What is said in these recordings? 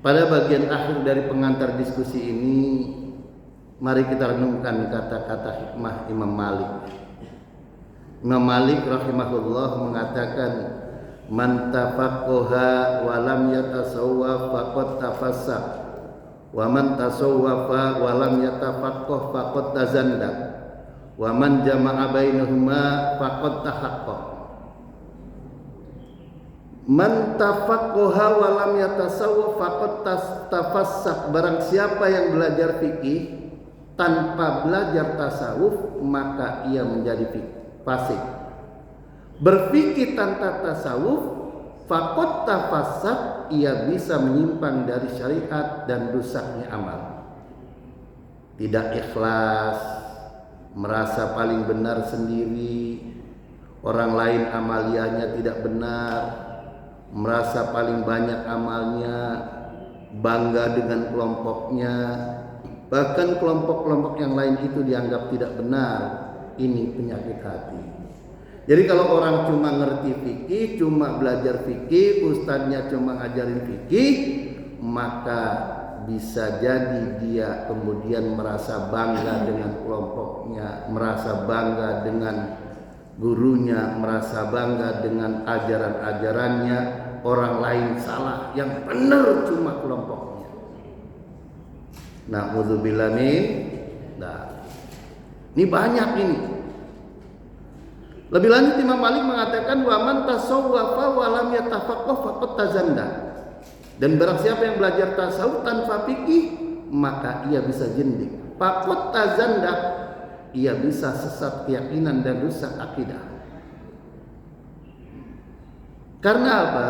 Pada bagian akhir dari pengantar diskusi ini, mari kita renungkan kata-kata hikmah Imam Malik. Imam Malik rahimahullah mengatakan, man tafaqaha wa lam yatasawwaf faqad tafassaq, wa man tasawwafa wa lam yatafaqqah faqad tazandaq, wa man jama'a bainahuma faqad tahaqqaq. Man tafaqaha wa lam yatasawwaf faqad tafassaq. Barang siapa yang belajar fikih tanpa belajar tasawuf, maka ia menjadi fasik. Berfikih tanpa tasawuf, faqad tafassaq, ia bisa menyimpang dari syariat dan rusaknya amal. Tidak ikhlas, merasa paling benar sendiri, orang lain amaliyahnya tidak benar, merasa paling banyak amalnya, bangga dengan kelompoknya, bahkan kelompok-kelompok yang lain itu dianggap tidak benar. Ini penyakit hati. Jadi kalau orang cuma ngerti fikih, cuma belajar fikih, ustadznya cuma ngajarin fikih, maka bisa jadi dia kemudian merasa bangga dengan kelompoknya, merasa bangga dengan gurunya, merasa bangga dengan ajaran-ajarannya. Orang lain salah, yang benar cuma kelompoknya. Na'udzubillah min. Nah, ini banyak ini. Lebih lanjut Imam Malik mengatakan, wa man tasawwafa wa lam yatafaqqah faqad tazandaq. Dan barang siapa yang belajar tasawuf tanpa fikih, maka ia bisa zindik. Faqad tazandaq, ia bisa sesat keyakinan dan rusak akidah. Karena apa?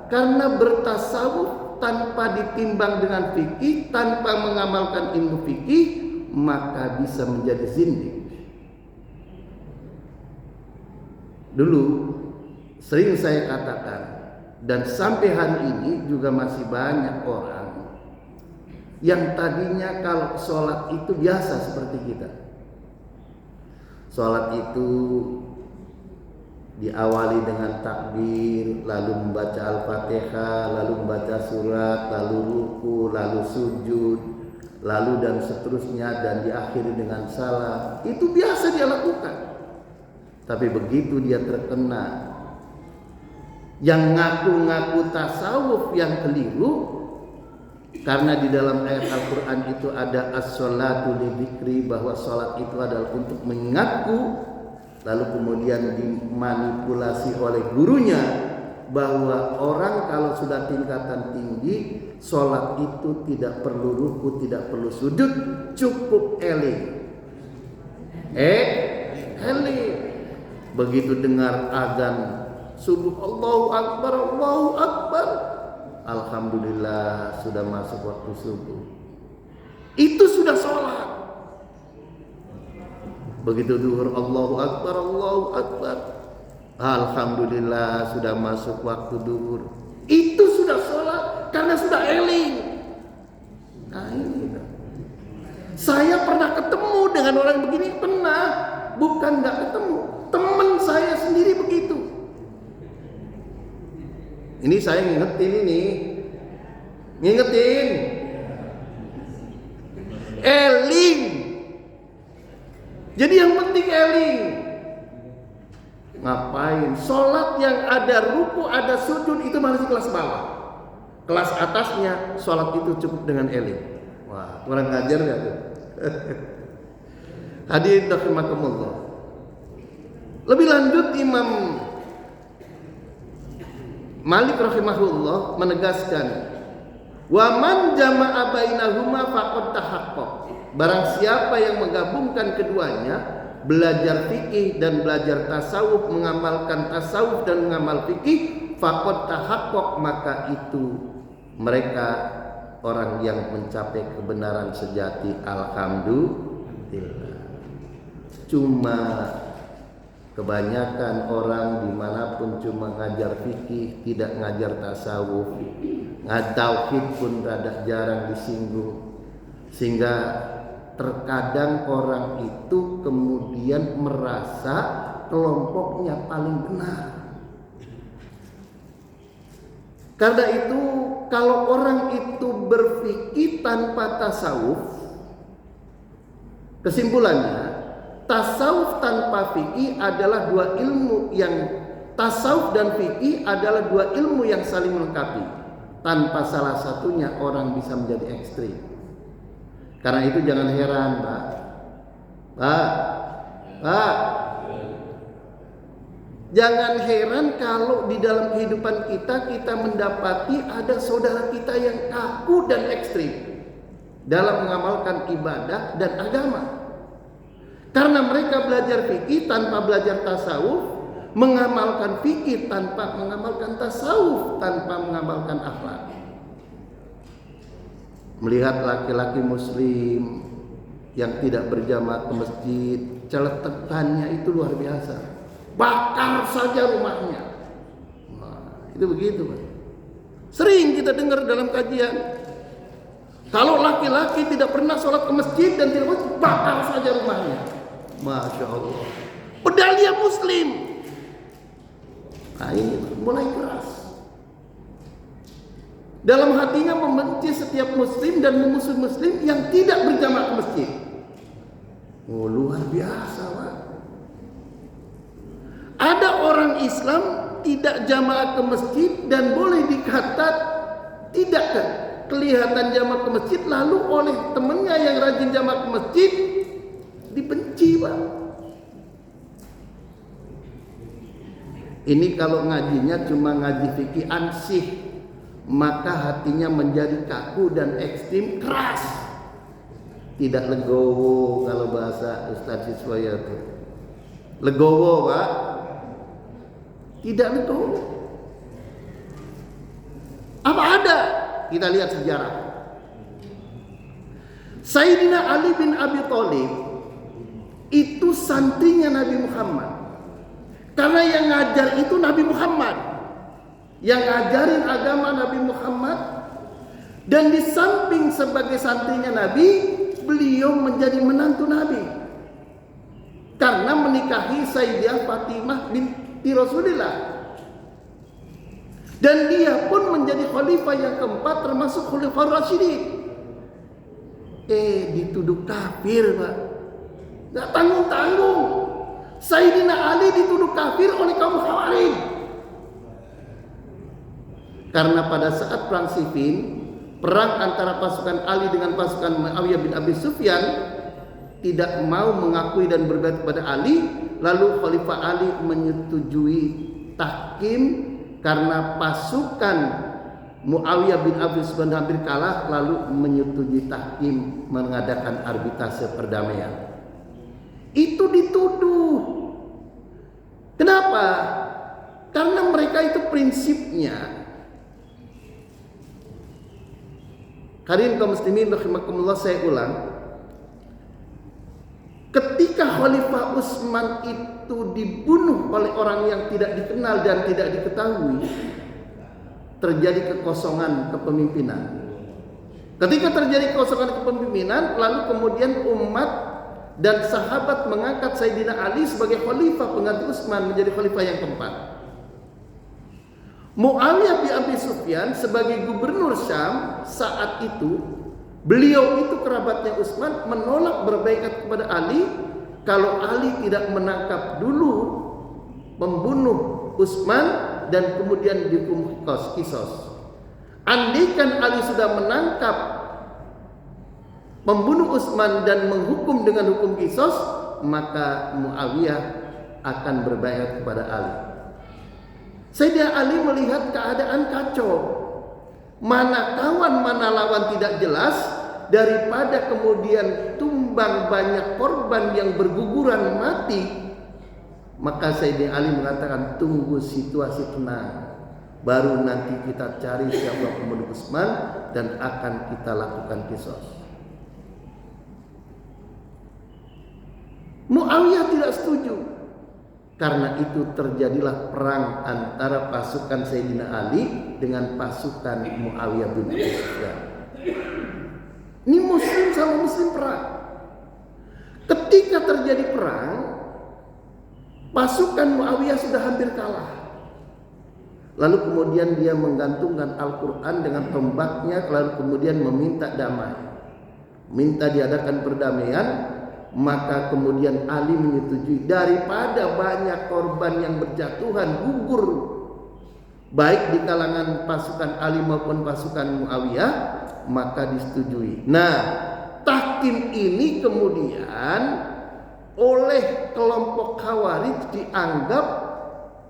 Karena bertasawuf tanpa ditimbang dengan fikih, tanpa mengamalkan ilmu fikih, maka bisa menjadi zindik. Dulu sering saya katakan, dan sampai hari ini juga masih banyak orang yang tadinya kalau sholat itu biasa seperti kita. Sholat itu diawali dengan takbir, lalu membaca Al-Fatihah, lalu membaca surat, lalu ruku, lalu sujud, lalu dan seterusnya, dan diakhiri dengan salam. Itu biasa dia lakukan. Tapi begitu dia terkena yang ngaku-ngaku tasawuf yang keliru, karena di dalam ayat Al-Quran itu ada as-sholatu lidzikri, bahwa sholat itu adalah untuk mengingatku, lalu kemudian dimanipulasi oleh gurunya bahwa orang kalau sudah tingkatan tinggi, sholat itu tidak perlu ruku, tidak perlu sujud, cukup eling. Eling. Begitu dengar azan subuh, Allahu Akbar, Allahu Akbar, alhamdulillah sudah masuk waktu subuh. Itu sudah sholat. Begitu duhur, Allahu Akbar, Allahu Akbar, alhamdulillah sudah masuk waktu duhur. Itu sudah sholat karena sudah eling. Nah ini, saya pernah ketemu dengan orang begini, pernah, bukan nggak ketemu. Teman saya sendiri begitu. Ini saya ngingetin eling. Jadi yang penting eling. Ngapain? Sholat yang ada ruku, ada sujud itu masih kelas bawah. Kelas atasnya sholat itu cukup dengan eling. Wah, kurang ngajar gak tuh? Hadirin rahimakumullah. Lebih lanjut Imam Malik rahimahullah menegaskan, wa man jama'a bainahuma faqad tahaqqaq. Barang siapa yang menggabungkan keduanya, belajar fikih dan belajar tasawuf, mengamalkan tasawuf dan mengamal fikih, faqad tahaqqaq, maka itu mereka orang yang mencapai kebenaran sejati. Alhamdulillah. Cuma kebanyakan orang dimanapun cuma ngajar fikih, tidak ngajar tasawuf, tauhid pun rada jarang disinggung, sehingga terkadang orang itu kemudian merasa kelompoknya paling benar. Karena itu kalau orang itu berfikih tanpa tasawuf, kesimpulannya tasawuf tanpa fikih adalah dua ilmu yang tasawuf dan fikih adalah dua ilmu yang saling melengkapi. Tanpa salah satunya orang bisa menjadi ekstrim. Karena itu jangan heran, Pak. Jangan heran kalau di dalam kehidupan kita mendapati ada saudara kita yang kaku dan ekstrim dalam mengamalkan ibadah dan agama. Karena mereka belajar fikih tanpa belajar tasawuf, mengamalkan fikih tanpa mengamalkan tasawuf, tanpa mengamalkan akhlak. Melihat laki-laki muslim yang tidak berjamaah ke masjid, celetukannya itu luar biasa. Bakar saja rumahnya. Nah, itu begitu, Pak. Sering kita dengar dalam kajian, kalau laki-laki tidak pernah sholat ke masjid dan tidak masjid, bakar saja rumahnya. Masya Allah. Padahal dia muslim. Nah, ini mulai keras. Dalam hatinya membenci setiap muslim dan memusuhi muslim yang tidak berjamaah ke masjid. Oh, luar biasa, Pak. Ada orang Islam tidak jamaah ke masjid dan boleh dikata tidak kelihatan jamaah ke masjid, lalu oleh temannya yang rajin jamaah ke masjid dibenci, Pak. Ini kalau ngajinya cuma ngaji fikih ansih, maka hatinya menjadi kaku dan ekstrim, keras, tidak legowo. Kalau bahasa Ustaz Siswaya itu legowo, Pak. Tidak legowo. Apa ada? Kita lihat sejarah. Sayyidina Ali bin Abi Thalib itu santrinya Nabi Muhammad. Karena yang ngajar itu Nabi Muhammad, yang ngajarin agama Nabi Muhammad. Dan di samping sebagai santrinya Nabi, beliau menjadi menantu Nabi karena menikahi Sayyidah Fatimah binti Rasulullah. Dan dia pun menjadi khalifah yang keempat termasuk Khalifah Rasyidin. Dituduh kafir, Pak. Gak tanggung-tanggung. Sayyidina Ali dituduh kafir oleh kaum Khawarij. Karena pada saat perang Siffin, perang antara pasukan Ali dengan pasukan Muawiyah bin Abi Sufyan, tidak mau mengakui dan berbaiat kepada Ali, lalu Khalifah Ali menyetujui tahkim karena pasukan Muawiyah bin Abi Sufyan hampir kalah, lalu menyetujui tahkim mengadakan arbitrase perdamaian. Itu dituduh. Kenapa? Karena mereka itu prinsipnya, hadirin kaum muslimin rahimakumullah, saya ulang, ketika Khalifah Utsman itu dibunuh oleh orang yang tidak dikenal dan tidak diketahui, terjadi kekosongan kepemimpinan. Ketika terjadi kekosongan kepemimpinan, lalu kemudian umat dan sahabat mengangkat Sayyidina Ali sebagai khalifah pengganti Utsman, menjadi khalifah yang keempat. Muawiyah bin Abi Sufyan sebagai gubernur Syam saat itu, beliau itu kerabatnya Utsman, menolak berbaiat kepada Ali kalau Ali tidak menangkap dulu membunuh Utsman dan kemudian dihukum qisas. Andaikan Ali sudah menangkap membunuh Utsman dan menghukum dengan hukum qisas, maka Muawiyah akan berbaiat kepada Ali. Sayyidina Ali melihat keadaan kacau, mana kawan mana lawan tidak jelas, daripada kemudian tumbang banyak korban yang berguguran mati, maka Sayyidina Ali mengatakan, tunggu situasi tenang, baru nanti kita cari siapa pembunuh Utsman dan akan kita lakukan qisas. Muawiyah tidak setuju. Karena itu terjadilah perang antara pasukan Sayyidina Ali dengan pasukan Muawiyah bin Abi Sufyan. Ini muslim sama muslim perang. Ketika terjadi perang, pasukan Muawiyah sudah hampir kalah. lalu kemudian dia menggantungkan Al-Quran dengan tombaknya, lalu kemudian meminta damai, minta diadakan perdamaian, maka kemudian Ali menyetujui daripada banyak korban yang berjatuhan gugur baik di kalangan pasukan Ali maupun pasukan Muawiyah, maka disetujui. Nah, tahkim ini kemudian oleh kelompok Khawarij dianggap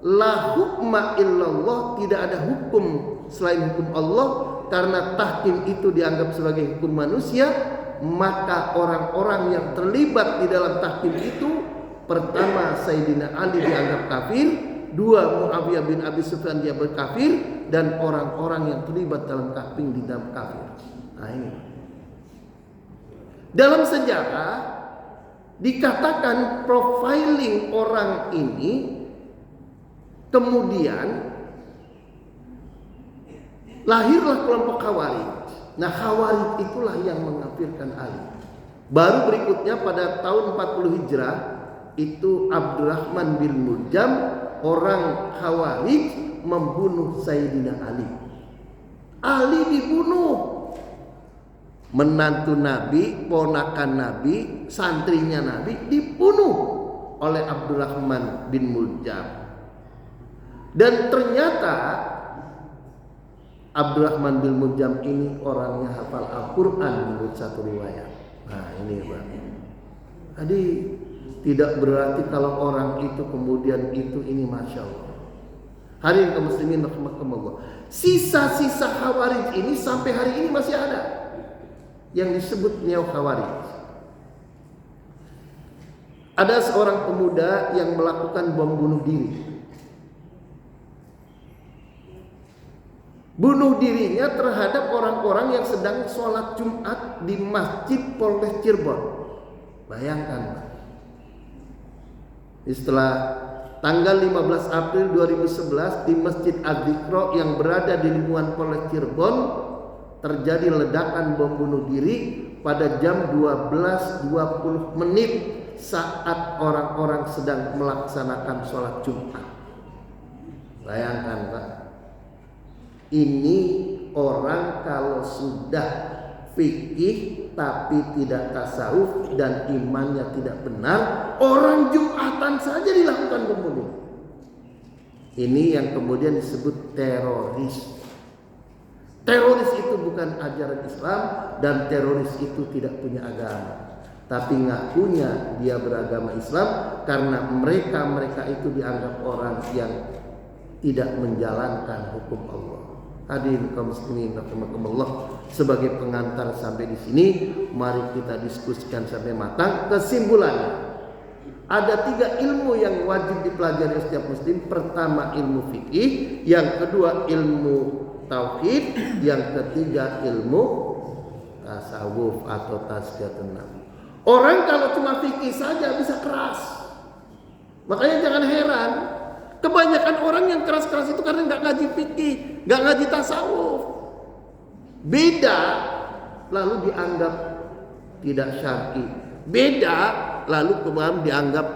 la hukma illallah, tidak ada hukum selain hukum Allah. Karena tahkim itu dianggap sebagai hukum manusia, maka orang-orang yang terlibat di dalam tahkim itu, pertama Sayyidina Ali dianggap kafir, dua Muawiyah bin Abi Sufyan dia berkafir, dan orang-orang yang terlibat dalam tahkim di dalam kafir. Nah ini dalam sejarah dikatakan profiling orang ini, kemudian lahirlah kelompok Khawarij. Nah, Khawarij itulah yang mengkafirkan Ali. Baru berikutnya pada tahun 40 Hijrah itu Abdurrahman bin Muljam, orang Khawarij, membunuh Sayyidina Ali. Ali dibunuh. Menantu Nabi, ponakan Nabi, santrinya Nabi dibunuh oleh Abdurrahman bin Muljam. Dan ternyata Abdurrahman bin Muljam ini orangnya hafal Al-Quran menurut satu riwayat. Nah ini Bang. Jadi tidak berarti kalau orang itu kemudian ini Masya Allah. Hari ini kaum muslimin rahimakumullah. Sisa-sisa Khawarij ini sampai hari ini masih ada, yang disebut neo Khawarij. Ada seorang pemuda yang melakukan bom bunuh diri. Bunuh dirinya terhadap orang-orang yang sedang sholat Jumat di Masjid Polres Cirebon. Bayangkan. Setelah tanggal 15 April 2011 di Masjid Al-Dhikra yang berada di lingkungan Polres Cirebon terjadi ledakan bom bunuh diri pada jam 12.20 saat orang-orang sedang melaksanakan sholat Jumat. Bayangkan Pak. Ini orang kalau sudah fikih tapi tidak tasawuf dan imannya tidak benar, orang Jumatan saja dilakukan pembunuh. Ini yang kemudian disebut teroris. Teroris itu bukan ajaran Islam, dan teroris itu tidak punya agama, tapi ngakunya dia beragama Islam karena mereka itu dianggap orang yang tidak menjalankan hukum Allah. Hadirin kaum muslimin rahimakumullah, sebagai pengantar sampai di sini, mari kita diskusikan sampai matang. Kesimpulannya, ada 3 ilmu yang wajib dipelajari setiap muslim. Pertama ilmu fikih, yang kedua ilmu tauhid, yang ketiga ilmu tasawuf atau tazkiyatun nafs. Orang kalau cuma fikih saja bisa keras. Makanya jangan heran, kebanyakan orang yang keras-keras itu karena nggak ngaji fikih, nggak ngaji tasawuf. Beda lalu dianggap tidak syar'i, beda lalu kemudian dianggap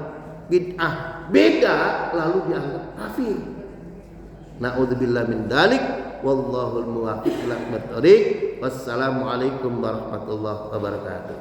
bid'ah, beda lalu dianggap kafir. Na'udzubillah min dzalik, wallahul muwaffiq ila aqwamit thoriq. Wassalamualaikum warahmatullahi wabarakatuh.